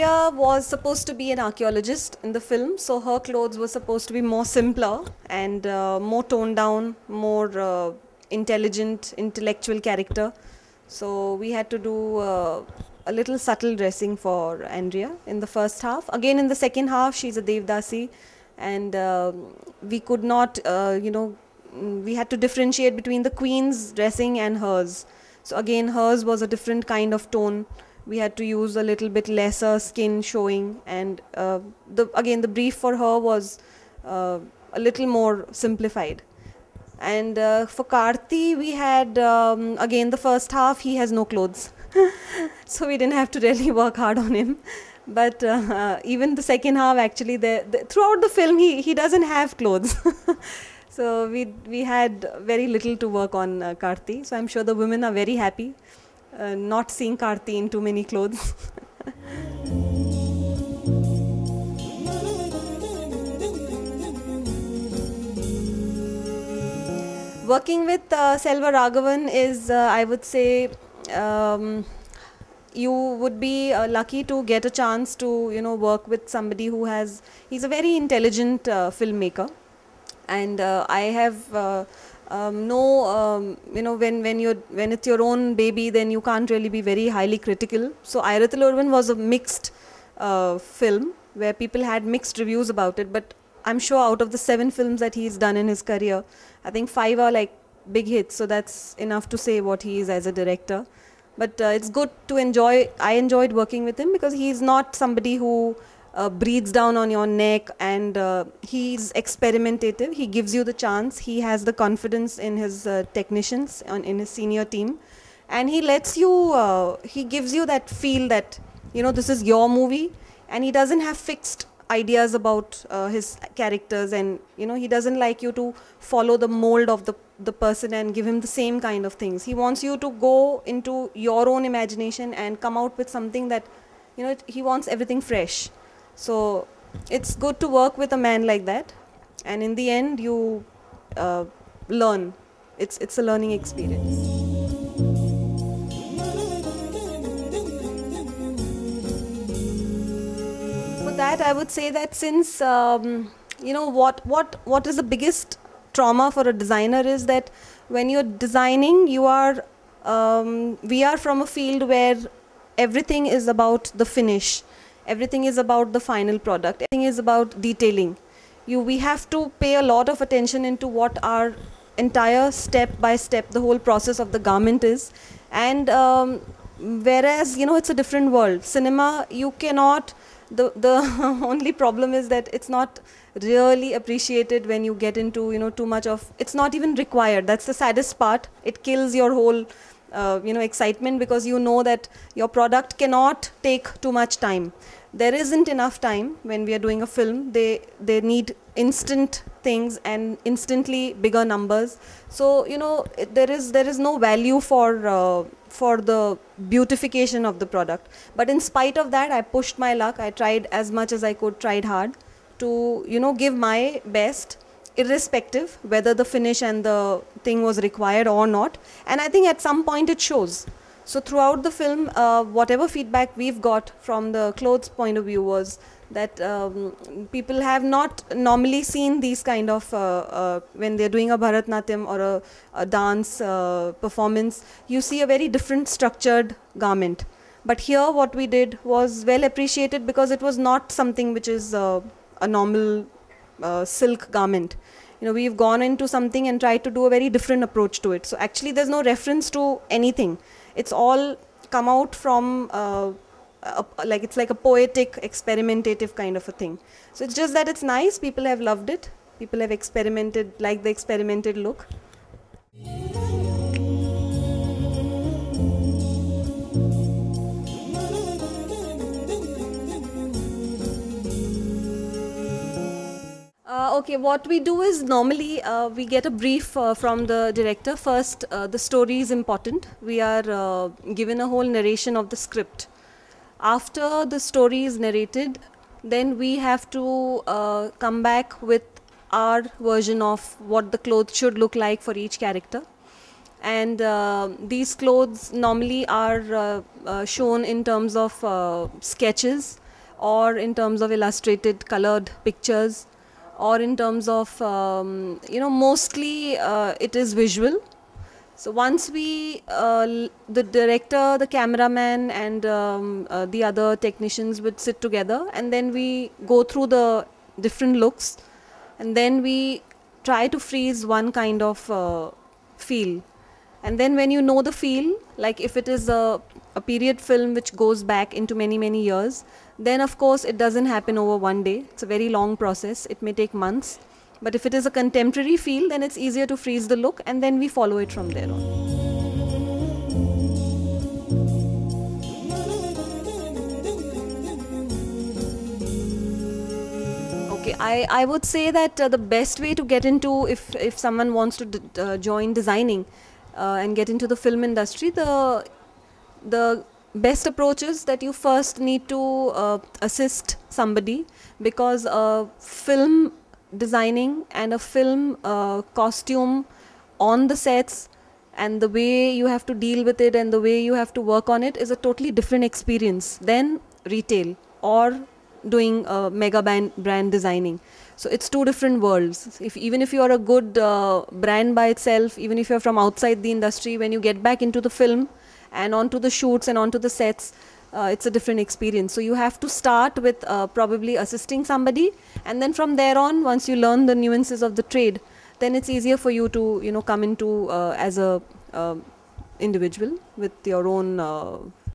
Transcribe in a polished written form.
Andrea was supposed to be an archaeologist in the film, so her clothes were supposed to be more simpler and more toned down, more intelligent, intellectual character. So we had to do a little subtle dressing for Andrea in the first half. Again, in the second half, she's a Devdasi, and we could not, we had to differentiate between the queen's dressing and hers. So again, hers was a different kind of tone. We had to use a little bit lesser skin showing, and again the brief for her was a little more simplified. And for Karthi, we had again the first half, he has no clothes. So we didn't have to really work hard on him. But even the second half, actually, throughout the film, he doesn't have clothes. So we had very little to work on Karthi. So I'm sure the women are very happy not seeing Karthi in too many clothes. Working with Selva Raghavan is, I would say, you would be lucky to get a chance to, work with somebody who he's a very intelligent filmmaker. And I have when it's your own baby, then you can't really be very highly critical. So Ayrathil Urvan was a mixed film where people had mixed reviews about it, but I'm sure out of the 7 films that he's done in his career, I think 5 are like big hits, so that's enough to say what he is as a director. But it's good to enjoy. I enjoyed working with him because he's not somebody who breathes down on your neck, and he's experimentative. He gives you the chance. He has the confidence in his technicians, in his senior team, and he lets you, he gives you that feel that, this is your movie, and he doesn't have fixed ideas about his characters, and he doesn't like you to follow the mold of the person and give him the same kind of things. He wants you to go into your own imagination and come out with something that, he wants everything fresh. So it's good to work with a man like that, and in the end you learn. It's a learning experience. For that, I would say that since what is the biggest trauma for a designer is that when you're designing, we are from a field where everything is about the finish. Everything is about the final product. Everything is about detailing. We have to pay a lot of attention into what our entire step by step, the whole process of the garment is. And whereas, it's a different world. Cinema, you cannot, the only problem is that it's not really appreciated when you get into, too much of, it's not even required. That's the saddest part. It kills your whole excitement, because you know that your product cannot take too much time. There isn't enough time when we are doing a film. They need instant things and instantly bigger numbers. So there is no value for the beautification of the product. But in spite of that, I pushed my luck. I tried as much as I could, tried hard to give my best, irrespective whether the finish and the thing was required or not. And I think at some point it shows. So throughout the film, whatever feedback we've got from the clothes point of view was that people have not normally seen these kind of, when they're doing a Bharatnatyam or a dance performance, you see a very different structured garment. But here what we did was well appreciated, because it was not something which is a normal silk garment. We've gone into something and tried to do a very different approach to it. So actually there's no reference to anything. It's all come out from it's like a poetic, experimentative kind of a thing. So it's just that it's nice. People have loved it. People have experimented, like the experimented look. Okay, what we do is normally we get a brief from the director. First, the story is important. We are given a whole narration of the script. After the story is narrated, then we have to come back with our version of what the clothes should look like for each character. And these clothes normally are shown in terms of sketches, or in terms of illustrated colored pictures, or in terms of mostly it is visual. So once the director, the cameraman, and the other technicians would sit together, and then we go through the different looks, and then we try to freeze one kind of feel. And then when you know the feel, like if it is a period film which goes back into many, many years, then of course it doesn't happen over one day. It's a very long process. It may take months. But if it is a contemporary feel, then it's easier to freeze the look, and then we follow it from there on. Okay, I would say that the best way to get into, if someone wants to join designing and get into the film industry, the best approach is that you first need to assist somebody, because film designing and a film costume on the sets and the way you have to deal with it and the way you have to work on it is a totally different experience than retail or doing mega brand designing. So it's two different worlds. Even if you are a good brand by itself, even if you're from outside the industry, when you get back into the film and onto the shoots and onto the sets, it's a different experience. So you have to start with probably assisting somebody, and then from there on, once you learn the nuances of the trade, then it's easier for you to come into as a individual with your own